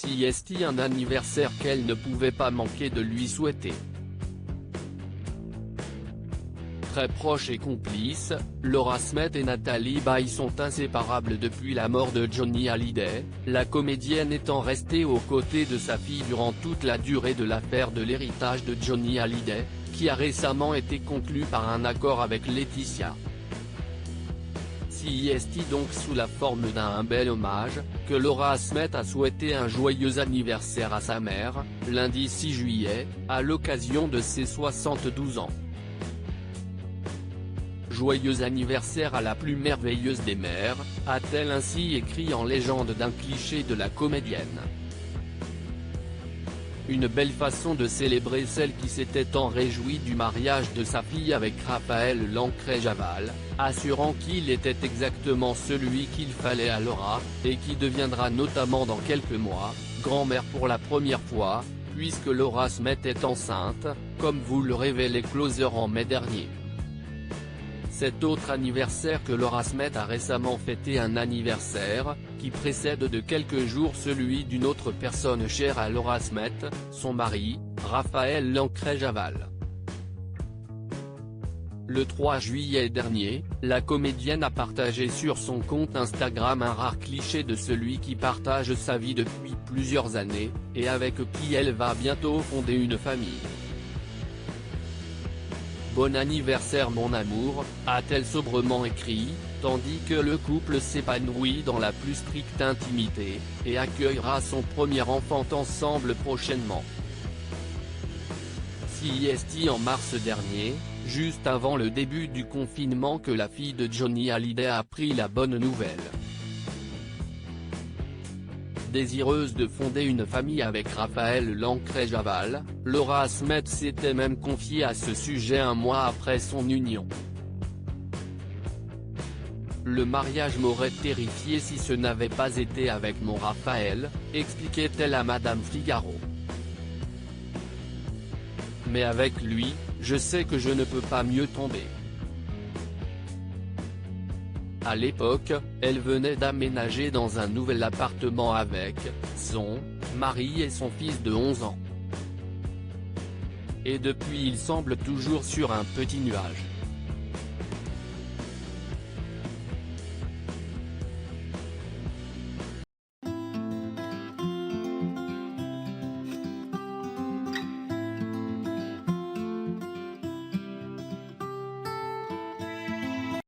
Si est un anniversaire qu'elle ne pouvait pas manquer de lui souhaiter. Très proches et complices, Laura Smith et Natalie Baye sont inséparables depuis la mort de Johnny Hallyday, la comédienne étant restée aux côtés de sa fille durant toute la durée de l'affaire de l'héritage de Johnny Hallyday, qui a récemment été conclu par un accord avec Laetitia. C'est donc sous la forme d'un bel hommage, que Laura Smith a souhaité un joyeux anniversaire à sa mère, lundi 6 juillet, à l'occasion de ses 72 ans. Joyeux anniversaire à la plus merveilleuse des mères, a-t-elle ainsi écrit en légende d'un cliché de la comédienne. Une belle façon de célébrer celle qui s'était tant réjouie du mariage de sa fille avec Raphaël Lancret-Javal, assurant qu'il était exactement celui qu'il fallait à Laura, et qui deviendra notamment dans quelques mois, grand-mère pour la première fois, puisque Laura Smith est enceinte, comme vous le révélait Closer en mai dernier. Cet autre anniversaire que Laura Smith a récemment fêté, un anniversaire, qui précède de quelques jours celui d'une autre personne chère à Laura Smith, son mari, Raphaël Lancret-Javal. Le 3 juillet dernier, la comédienne a partagé sur son compte Instagram un rare cliché de celui qui partage sa vie depuis plusieurs années, et avec qui elle va bientôt fonder une famille. Bon anniversaire mon amour, a-t-elle sobrement écrit, tandis que le couple s'épanouit dans la plus stricte intimité, et accueillera son premier enfant ensemble prochainement. C'est en mars dernier, juste avant le début du confinement, que la fille de Johnny Hallyday a appris la bonne nouvelle. Désireuse de fonder une famille avec Raphaël Lancret-Javal, Laura Smith s'était même confiée à ce sujet un mois après son union. Le mariage m'aurait terrifiée si ce n'avait pas été avec mon Raphaël, expliquait-elle à Madame Figaro. Mais avec lui, je sais que je ne peux pas mieux tomber. À l'époque, elle venait d'aménager dans un nouvel appartement avec son mari et son fils de 11 ans. Et depuis il semble toujours sur un petit nuage.